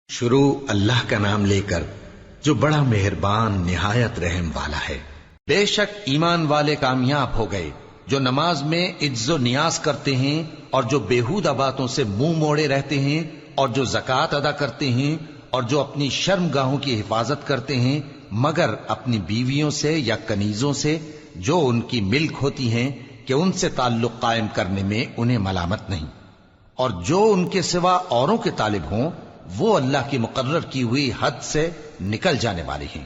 شروع اللہ کا نام لے کر جو بڑا مہربان نہایت رحم والا ہے۔ بے شک ایمان والے کامیاب ہو گئے جو نماز میں عجز و نیاز کرتے ہیں اور جو بیہودہ باتوں سے منہ موڑے رہتے ہیں اور جو زکوٰۃ ادا کرتے ہیں اور جو اپنی شرم گاہوں کی حفاظت کرتے ہیں مگر اپنی بیویوں سے یا کنیزوں سے جو ان کی ملک ہوتی ہیں کہ ان سے تعلق قائم کرنے میں انہیں ملامت نہیں، اور جو ان کے سوا اوروں کے طالب ہوں وہ اللہ کی مقرر کی ہوئی حد سے نکل جانے والے ہیں،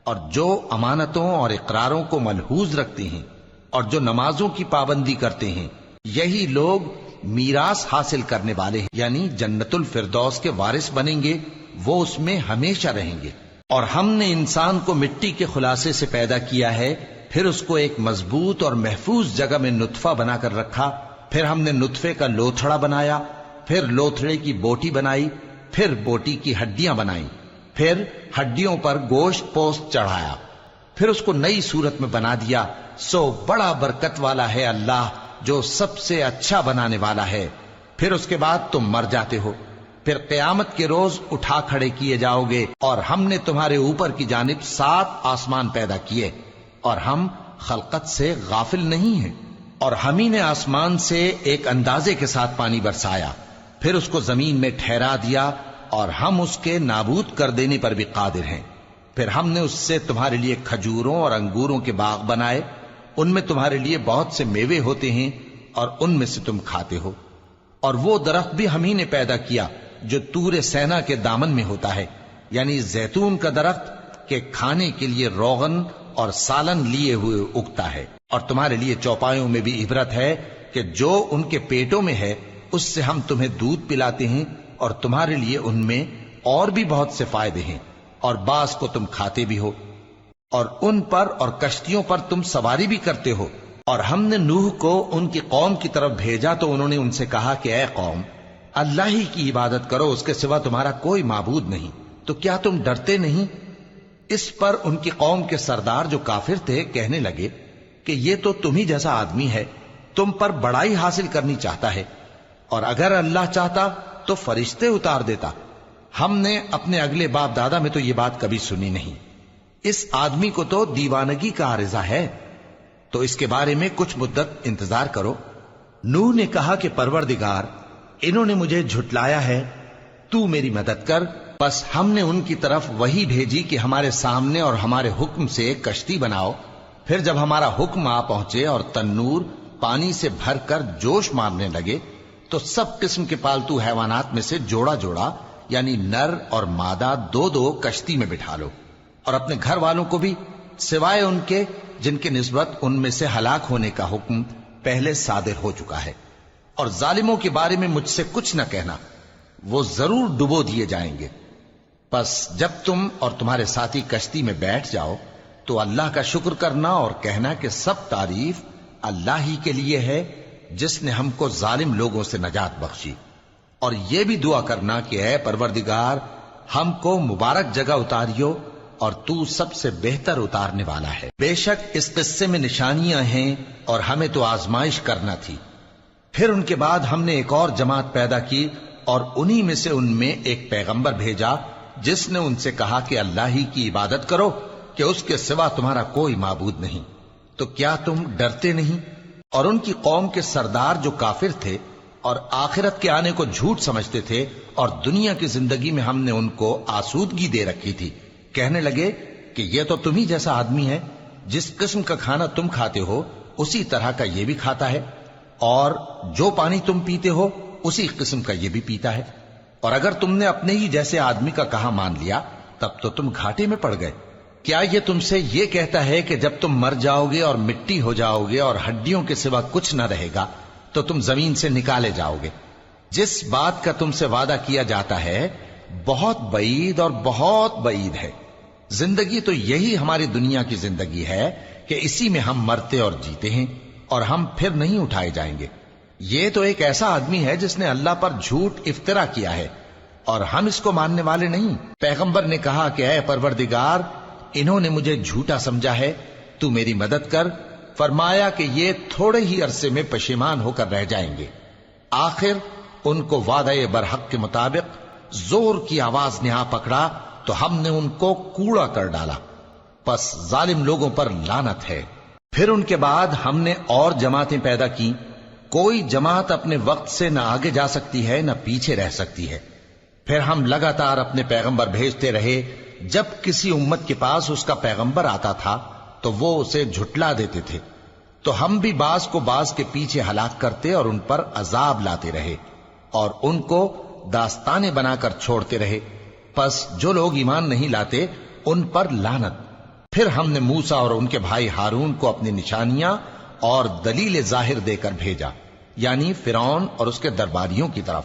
اور جو امانتوں اور اقراروں کو ملحوظ رکھتے ہیں اور جو نمازوں کی پابندی کرتے ہیں یہی لوگ میراث حاصل کرنے والے ہیں، یعنی جنت الفردوس کے وارث بنیں گے، وہ اس میں ہمیشہ رہیں گے۔ اور ہم نے انسان کو مٹی کے خلاصے سے پیدا کیا ہے، پھر اس کو ایک مضبوط اور محفوظ جگہ میں نطفہ بنا کر رکھا، پھر ہم نے نطفے کا لوتھڑا بنایا، پھر لوتھڑے کی بوٹی بنائی، پھر بوٹی کی ہڈیاں بنائیں، پھر ہڈیوں پر گوشت پوست چڑھایا، پھر اس کو نئی صورت میں بنا دیا۔ سو بڑا برکت والا ہے اللہ جو سب سے اچھا بنانے والا ہے۔ پھر اس کے بعد تم مر جاتے ہو، پھر قیامت کے روز اٹھا کھڑے کیے جاؤ گے، اور ہم نے تمہارے اوپر کی جانب 7 آسمان پیدا کیے، اور ہم خلقت سے غافل نہیں ہیں۔ اور ہم ہی نے آسمان سے ایک اندازے کے ساتھ پانی برسایا، پھر اس کو زمین میں ٹھہرا دیا، اور ہم اس کے نابود کر دینے پر بھی قادر ہیں۔ پھر ہم نے اس سے تمہارے لیے کھجوروں اور انگوروں کے باغ بنائے، ان میں تمہارے لیے بہت سے میوے ہوتے ہیں اور ان میں سے تم کھاتے ہو۔ اور وہ درخت بھی ہم ہی نے پیدا کیا جو طور سینا کے دامن میں ہوتا ہے، یعنی زیتون کا درخت کہ کھانے کے لیے روغن اور سالن لیے ہوئے اگتا ہے۔ اور تمہارے لیے چوپایوں میں بھی عبرت ہے کہ جو ان کے پیٹوں میں ہے اس سے ہم تمہیں دودھ پلاتے ہیں، اور تمہارے لیے ان میں اور بھی بہت سے فائدے ہیں، اور بعض کو تم کھاتے بھی ہو، اور ان پر اور کشتیوں پر تم سواری بھی کرتے ہو۔ اور ہم نے نوح کو ان کی قوم کی طرف بھیجا تو انہوں نے ان سے کہا کہ اے قوم، اللہ ہی کی عبادت کرو، اس کے سوا تمہارا کوئی معبود نہیں، تو کیا تم ڈرتے نہیں؟ اس پر ان کی قوم کے سردار جو کافر تھے کہنے لگے کہ یہ تو تم ہی جیسا آدمی ہے، تم پر بڑائی حاصل کرنی چاہتا ہے، اور اگر اللہ چاہتا تو فرشتے اتار دیتا۔ ہم نے اپنے اگلے باپ دادا میں تو یہ بات کبھی سنی نہیں، اس آدمی کو تو دیوانگی کا عارضہ ہے، تو اس کے بارے میں کچھ مدت انتظار کرو۔ نوح نے کہا کہ پروردگار، انہوں نے مجھے جھٹلایا ہے، تو میری مدد کر۔ بس ہم نے ان کی طرف وحی بھیجی کہ ہمارے سامنے اور ہمارے حکم سے ایک کشتی بناؤ۔ پھر جب ہمارا حکم آ پہنچے اور تنور پانی سے بھر کر جوش مارنے لگے تو سب قسم کے پالتو حیوانات میں سے جوڑا جوڑا یعنی نر اور مادہ 2 کشتی میں بٹھا لو، اور اپنے گھر والوں کو بھی سوائے ان کے جن کے نسبت ان میں سے ہلاک ہونے کا حکم پہلے صادر ہو چکا ہے۔ اور ظالموں کے بارے میں مجھ سے کچھ نہ کہنا، وہ ضرور ڈبو دیے جائیں گے۔ بس جب تم اور تمہارے ساتھی کشتی میں بیٹھ جاؤ تو اللہ کا شکر کرنا اور کہنا کہ سب تعریف اللہ ہی کے لیے ہے جس نے ہم کو ظالم لوگوں سے نجات بخشی۔ اور یہ بھی دعا کرنا کہ اے پروردگار، ہم کو مبارک جگہ اتاریو، اور تو سب سے بہتر اتارنے والا ہے۔ بے شک اس قصے میں نشانیاں ہیں اور ہمیں تو آزمائش کرنا تھی۔ پھر ان کے بعد ہم نے ایک اور جماعت پیدا کی، اور انہی میں سے ان میں ایک پیغمبر بھیجا جس نے ان سے کہا کہ اللہ ہی کی عبادت کرو کہ اس کے سوا تمہارا کوئی معبود نہیں، تو کیا تم ڈرتے نہیں؟ اور ان کی قوم کے سردار جو کافر تھے اور آخرت کے آنے کو جھوٹ سمجھتے تھے، اور دنیا کی زندگی میں ہم نے ان کو آسودگی دے رکھی تھی، کہنے لگے کہ یہ تو تم ہی جیسا آدمی ہے، جس قسم کا کھانا تم کھاتے ہو اسی طرح کا یہ بھی کھاتا ہے، اور جو پانی تم پیتے ہو اسی قسم کا یہ بھی پیتا ہے، اور اگر تم نے اپنے ہی جیسے آدمی کا کہا مان لیا تب تو تم گھاٹے میں پڑ گئے۔ کیا یہ تم سے یہ کہتا ہے کہ جب تم مر جاؤ گے اور مٹی ہو جاؤ گے اور ہڈیوں کے سوا کچھ نہ رہے گا تو تم زمین سے نکالے جاؤ گے؟ جس بات کا تم سے وعدہ کیا جاتا ہے بہت بعید اور بہت بعید ہے۔ زندگی تو یہی ہماری دنیا کی زندگی ہے کہ اسی میں ہم مرتے اور جیتے ہیں، اور ہم پھر نہیں اٹھائے جائیں گے۔ یہ تو ایک ایسا آدمی ہے جس نے اللہ پر جھوٹ افطرا کیا ہے، اور ہم اس کو ماننے والے نہیں۔ پیغمبر نے کہا کہ اے پروردگار، انہوں نے مجھے جھوٹا سمجھا ہے، تو میری مدد کر۔ فرمایا کہ یہ تھوڑے ہی عرصے میں پشیمان ہو کر رہ جائیں گے، آخر ان کو وعدہ برحق کے مطابق زور کی آواز نے آ پکڑا تو ہم نے ان کو کوڑا کر ڈالا، پس ظالم لوگوں پر لعنت ہے۔ پھر ان کے بعد ہم نے اور جماعتیں پیدا کی، کوئی جماعت اپنے وقت سے نہ آگے جا سکتی ہے نہ پیچھے رہ سکتی ہے۔ پھر ہم لگاتار اپنے پیغمبر بھیجتے رہے، جب کسی امت کے پاس اس کا پیغمبر آتا تھا تو وہ اسے جھٹلا دیتے تھے، تو ہم بھی بعض کو بعض کے پیچھے ہلاک کرتے اور ان پر عذاب لاتے رہے اور ان کو داستانیں بنا کر چھوڑتے رہے۔ پس جو لوگ ایمان نہیں لاتے ان پر لعنت۔ پھر ہم نے موسیٰ اور ان کے بھائی ہارون کو اپنی نشانیاں اور دلیل ظاہر دے کر بھیجا، یعنی فرعون اور اس کے درباریوں کی طرف،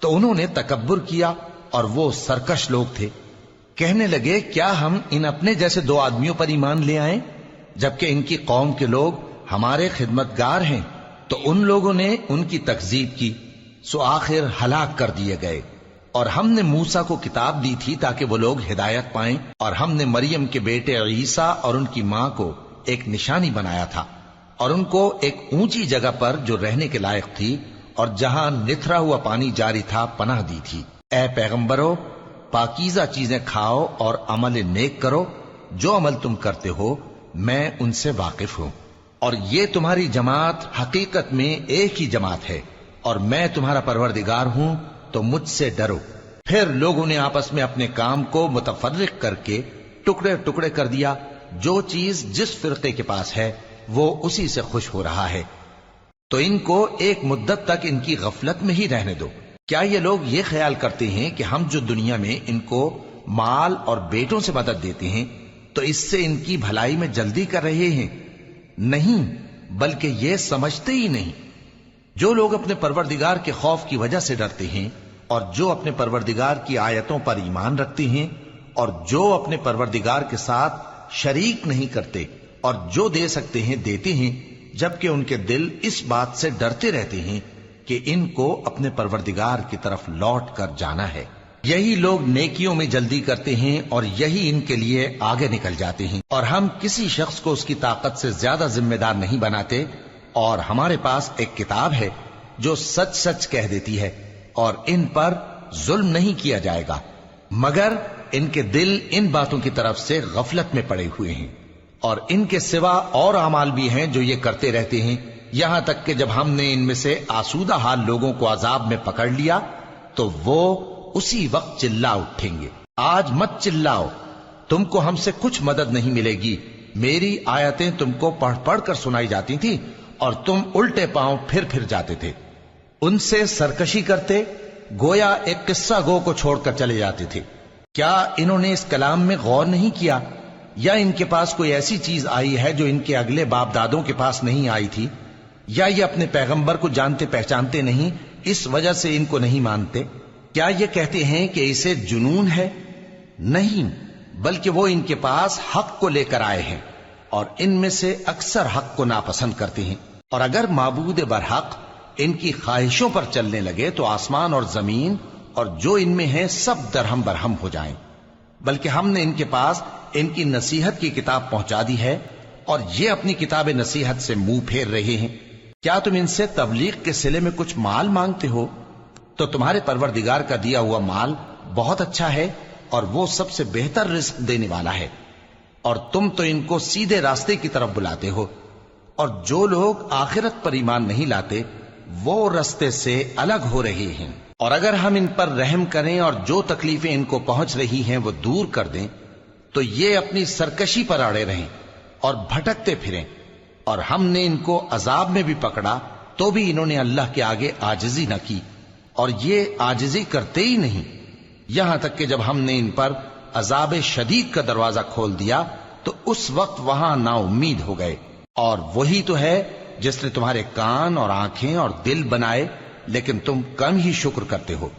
تو انہوں نے تکبر کیا اور وہ سرکش لوگ تھے۔ کہنے لگے کیا ہم ان اپنے جیسے دو آدمیوں پر ایمان لے آئیں جبکہ ان کی قوم کے لوگ ہمارے خدمتگار ہیں؟ تو ان لوگوں نے ان کی تکذیب کی، سو آخر ہلاک کر دیے گئے۔ اور ہم نے موسیٰ کو کتاب دی تھی تاکہ وہ لوگ ہدایت پائیں، اور ہم نے مریم کے بیٹے عیسیٰ اور ان کی ماں کو ایک نشانی بنایا تھا اور ان کو ایک اونچی جگہ پر جو رہنے کے لائق تھی اور جہاں نتھرا ہوا پانی جاری تھا پناہ دی تھی۔ اے پیغمبرو، پاکیزہ چیزیں کھاؤ اور عمل نیک کرو، جو عمل تم کرتے ہو میں ان سے واقف ہوں، اور یہ تمہاری جماعت حقیقت میں ایک ہی جماعت ہے، اور میں تمہارا پروردگار ہوں، تو مجھ سے ڈرو۔ پھر لوگوں نے آپس میں اپنے کام کو متفرق کر کے ٹکڑے ٹکڑے کر دیا، جو چیز جس فرقے کے پاس ہے وہ اسی سے خوش ہو رہا ہے، تو ان کو ایک مدت تک ان کی غفلت میں ہی رہنے دو۔ کیا یہ لوگ یہ خیال کرتے ہیں کہ ہم جو دنیا میں ان کو مال اور بیٹوں سے مدد دیتے ہیں تو اس سے ان کی بھلائی میں جلدی کر رہے ہیں؟ نہیں، بلکہ یہ سمجھتے ہی نہیں۔ جو لوگ اپنے پروردگار کے خوف کی وجہ سے ڈرتے ہیں اور جو اپنے پروردگار کی آیتوں پر ایمان رکھتے ہیں اور جو اپنے پروردگار کے ساتھ شریک نہیں کرتے اور جو دے سکتے ہیں دیتے ہیں، جبکہ ان کے دل اس بات سے ڈرتے رہتے ہیں کہ ان کو اپنے پروردگار کی طرف لوٹ کر جانا ہے، یہی لوگ نیکیوں میں جلدی کرتے ہیں اور یہی ان کے لیے آگے نکل جاتے ہیں۔ اور ہم کسی شخص کو اس کی طاقت سے زیادہ ذمہ دار نہیں بناتے، اور ہمارے پاس ایک کتاب ہے جو سچ سچ کہہ دیتی ہے، اور ان پر ظلم نہیں کیا جائے گا، مگر ان کے دل ان باتوں کی طرف سے غفلت میں پڑے ہوئے ہیں۔ اور ان کے سوا اور اعمال بھی ہیں جو یہ کرتے رہتے ہیں، یہاں تک کہ جب ہم نے ان میں سے آسودہ حال لوگوں کو عذاب میں پکڑ لیا تو وہ اسی وقت چلا اٹھیں گے۔ آج مت چلاؤ، تم کو ہم سے کچھ مدد نہیں ملے گی، میری آیتیں تم کو پڑھ پڑھ کر سنائی جاتی تھی اور تم الٹے پاؤں پھر جاتے تھے۔ ان سے سرکشی کرتے، گویا ایک قصہ گو کو چھوڑ کر چلے جاتے تھے۔ کیا انہوں نے اس کلام میں غور نہیں کیا، یا ان کے پاس کوئی ایسی چیز آئی ہے جو ان کے اگلے باپ دادوں کے پاس نہیں آئی تھی، یا یہ اپنے پیغمبر کو جانتے پہچانتے نہیں اس وجہ سے ان کو نہیں مانتے؟ کیا یہ کہتے ہیں کہ اسے جنون ہے؟ نہیں، بلکہ وہ ان کے پاس حق کو لے کر آئے ہیں، اور ان میں سے اکثر حق کو ناپسند کرتے ہیں۔ اور اگر معبود برحق ان کی خواہشوں پر چلنے لگے تو آسمان اور زمین اور جو ان میں ہیں سب درہم برہم ہو جائیں۔ بلکہ ہم نے ان کے پاس ان کی نصیحت کی کتاب پہنچا دی ہے، اور یہ اپنی کتاب نصیحت سے منہ پھیر رہے ہیں۔ کیا تم ان سے تبلیغ کے صلے میں کچھ مال مانگتے ہو؟ تو تمہارے پروردگار کا دیا ہوا مال بہت اچھا ہے، اور وہ سب سے بہتر رزق دینے والا ہے، اور تم تو ان کو سیدھے راستے کی طرف بلاتے ہو۔ اور جو لوگ آخرت پر ایمان نہیں لاتے وہ راستے سے الگ ہو رہے ہیں۔ اور اگر ہم ان پر رحم کریں اور جو تکلیفیں ان کو پہنچ رہی ہیں وہ دور کر دیں تو یہ اپنی سرکشی پر اڑے رہیں اور بھٹکتے پھریں۔ اور ہم نے ان کو عذاب میں بھی پکڑا تو بھی انہوں نے اللہ کے آگے عاجزی نہ کی، اور یہ عاجزی کرتے ہی نہیں، یہاں تک کہ جب ہم نے ان پر عذاب شدید کا دروازہ کھول دیا تو اس وقت وہاں نا امید ہو گئے۔ اور وہی تو ہے جس نے تمہارے کان اور آنکھیں اور دل بنائے، لیکن تم کم ہی شکر کرتے ہو۔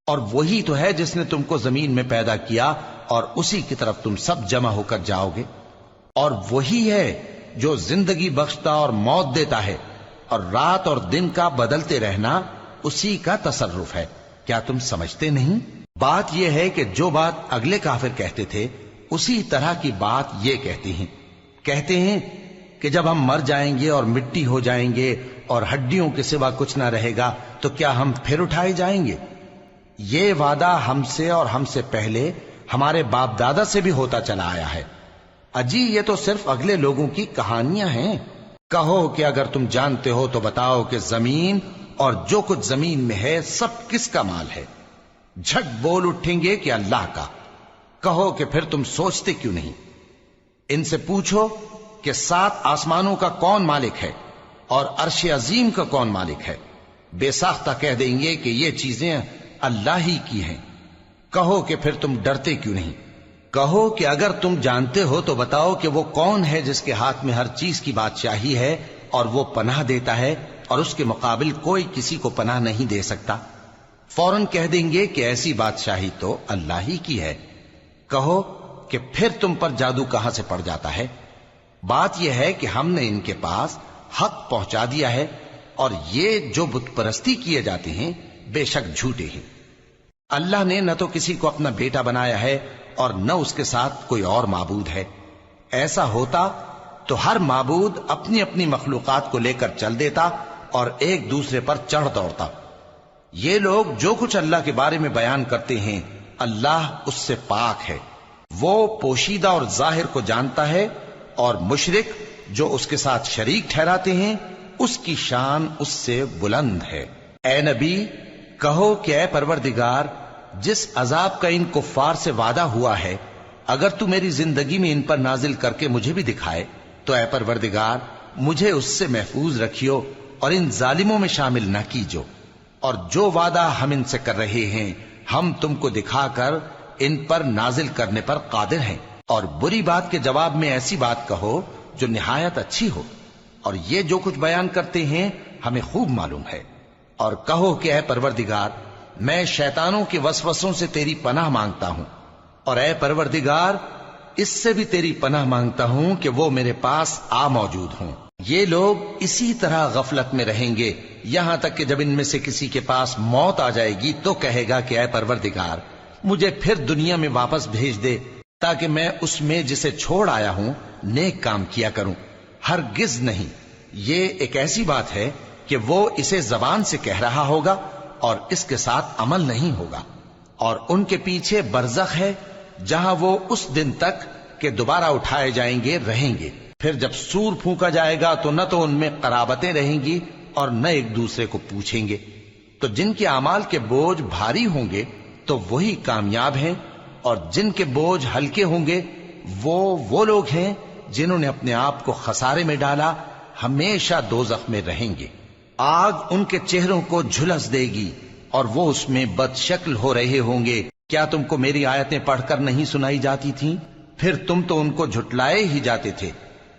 اور وہی تو ہے جس نے تم کو زمین میں پیدا کیا اور اسی کی طرف تم سب جمع ہو کر جاؤ گے۔ اور وہی ہے جو زندگی بخشتا اور موت دیتا ہے، اور رات اور دن کا بدلتے رہنا اسی کا تصرف ہے۔ کیا تم سمجھتے نہیں؟ بات یہ ہے کہ جو بات اگلے کافر کہتے تھے اسی طرح کی بات یہ کہتے ہیں کہ جب ہم مر جائیں گے اور مٹی ہو جائیں گے اور ہڈیوں کے سوا کچھ نہ رہے گا تو کیا ہم پھر اٹھائے جائیں گے؟ یہ وعدہ ہم سے اور ہم سے پہلے ہمارے باپ دادا سے بھی ہوتا چلا آیا ہے۔ اجی یہ تو صرف اگلے لوگوں کی کہانیاں ہیں۔ کہو کہ اگر تم جانتے ہو تو بتاؤ کہ زمین اور جو کچھ زمین میں ہے سب کس کا مال ہے؟ جھٹ بول اٹھیں گے کہ اللہ کا۔ کہو کہ پھر تم سوچتے کیوں نہیں؟ ان سے پوچھو کہ 7 آسمانوں کا کون مالک ہے اور عرش عظیم کا کون مالک ہے؟ بے ساختہ کہہ دیں گے کہ یہ چیزیں اللہ ہی کی ہیں۔ کہو کہ پھر تم ڈرتے کیوں نہیں؟ کہو کہ اگر تم جانتے ہو تو بتاؤ کہ وہ کون ہے جس کے ہاتھ میں ہر چیز کی بادشاہی ہے اور وہ پناہ دیتا ہے اور اس کے مقابل کوئی کسی کو پناہ نہیں دے سکتا؟ فوراً کہہ دیں گے کہ ایسی بادشاہی تو اللہ ہی کی ہے۔ کہو کہ پھر تم پر جادو کہاں سے پڑ جاتا ہے؟ بات یہ ہے کہ ہم نے ان کے پاس حق پہنچا دیا ہے اور یہ جو بت پرستی کیے جاتے ہیں بے شک جھوٹے ہیں۔ اللہ نے نہ تو کسی کو اپنا بیٹا بنایا ہے اور نہ اس کے ساتھ کوئی اور معبود ہے۔ ایسا ہوتا تو ہر معبود اپنی اپنی مخلوقات کو لے کر چل دیتا اور ایک دوسرے پر چڑھ دوڑتا۔ یہ لوگ جو کچھ اللہ کے بارے میں بیان کرتے ہیں اللہ اس سے پاک ہے، وہ پوشیدہ اور ظاہر کو جانتا ہے، اور مشرک جو اس کے ساتھ شریک ٹھہراتے ہیں اس کی شان اس سے بلند ہے۔ اے نبی کہو کہ اے پروردگار، جس عذاب کا ان کفار سے وعدہ ہوا ہے اگر تو میری زندگی میں ان پر نازل کر کے مجھے بھی دکھائے تو اے پروردگار مجھے اس سے محفوظ رکھیو اور ان ظالموں میں شامل نہ کیجو، اور جو وعدہ ہم ان سے کر رہے ہیں ہم تم کو دکھا کر ان پر نازل کرنے پر قادر ہیں۔ اور بری بات کے جواب میں ایسی بات کہو جو نہایت اچھی ہو، اور یہ جو کچھ بیان کرتے ہیں ہمیں خوب معلوم ہے۔ اور کہو کہ اے پروردگار میں شیطانوں کے وسوسوں سے تیری پناہ مانگتا ہوں، اور اے پروردگار اس سے بھی تیری پناہ مانگتا ہوں کہ وہ میرے پاس آ موجود ہوں۔ یہ لوگ اسی طرح غفلت میں رہیں گے یہاں تک کہ جب ان میں سے کسی کے پاس موت آ جائے گی تو کہے گا کہ اے پروردگار مجھے پھر دنیا میں واپس بھیج دے تاکہ میں اس میں جسے چھوڑ آیا ہوں نیک کام کیا کروں۔ ہرگز نہیں، یہ ایک ایسی بات ہے کہ وہ اسے زبان سے کہہ رہا ہوگا اور اس کے ساتھ عمل نہیں ہوگا۔ اور ان کے پیچھے برزخ ہے جہاں وہ اس دن تک کہ دوبارہ اٹھائے جائیں گے رہیں گے۔ پھر جب سور پھونکا جائے گا تو نہ تو ان میں قرابتیں رہیں گی اور نہ ایک دوسرے کو پوچھیں گے۔ تو جن کے اعمال کے بوجھ بھاری ہوں گے تو وہی کامیاب ہیں، اور جن کے بوجھ ہلکے ہوں گے وہ لوگ ہیں جنہوں نے اپنے آپ کو خسارے میں ڈالا، ہمیشہ دوزخ میں رہیں گے۔ آگ ان کے چہروں کو جھلس دے گی اور وہ اس میں بد شکل ہو رہے ہوں گے۔ کیا تم کو میری آیتیں پڑھ کر نہیں سنائی جاتی تھیں؟ پھر تم تو ان کو جھٹلائے ہی جاتے تھے۔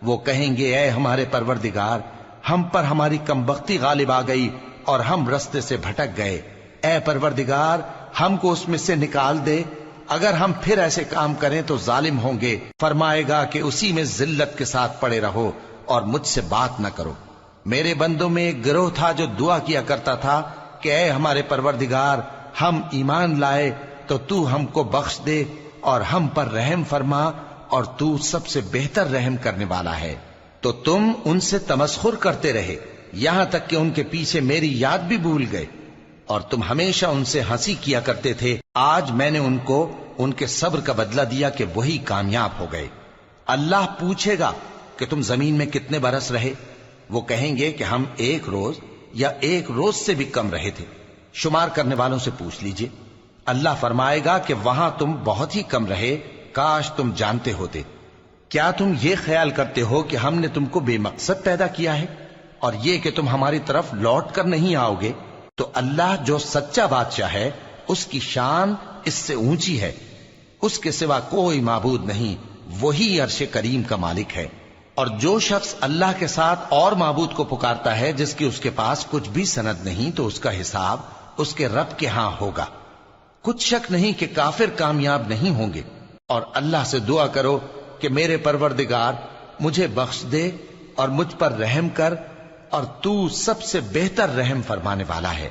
وہ کہیں گے اے ہمارے پروردگار ہم پر ہماری کمبختی غالب آ گئی اور ہم رستے سے بھٹک گئے، اے پروردگار ہم کو اس میں سے نکال دے، اگر ہم پھر ایسے کام کریں تو ظالم ہوں گے۔ فرمائے گا کہ اسی میں ذلت کے ساتھ پڑے رہو اور مجھ سے بات نہ کرو۔ میرے بندوں میں ایک گروہ تھا جو دعا کیا کرتا تھا کہ اے ہمارے پروردگار ہم ایمان لائے تو تو ہم کو بخش دے اور ہم پر رحم فرما، اور تو سب سے بہتر رحم کرنے والا ہے۔ تو تم ان سے تمسخر کرتے رہے یہاں تک کہ ان کے پیچھے میری یاد بھی بھول گئے، اور تم ہمیشہ ان سے ہنسی کیا کرتے تھے۔ آج میں نے ان کو ان کے صبر کا بدلہ دیا کہ وہی کامیاب ہو گئے۔ اللہ پوچھے گا کہ تم زمین میں کتنے برس رہے؟ وہ کہیں گے کہ ہم 1 روز یا 1 روز سے بھی کم رہے تھے۔ شمار کرنے والوں سے پوچھ لیجئے۔ اللہ فرمائے گا کہ وہاں تم بہت ہی کم رہے، کاش تم جانتے ہوتے۔ کیا تم یہ خیال کرتے ہو کہ ہم نے تم کو بے مقصد پیدا کیا ہے اور یہ کہ تم ہماری طرف لوٹ کر نہیں آؤ گے؟ تو اللہ جو سچا بادشاہ ہے اس کی شان اس سے اونچی ہے، اس کے سوا کوئی معبود نہیں، وہی عرش کریم کا مالک ہے۔ اور جو شخص اللہ کے ساتھ اور معبود کو پکارتا ہے جس کی اس کے پاس کچھ بھی سند نہیں تو اس کا حساب اس کے رب کے ہاں ہوگا۔ کچھ شک نہیں کہ کافر کامیاب نہیں ہوں گے۔ اور اللہ سے دعا کرو کہ میرے پروردگار مجھے بخش دے اور مجھ پر رحم کر، اور تو سب سے بہتر رحم فرمانے والا ہے۔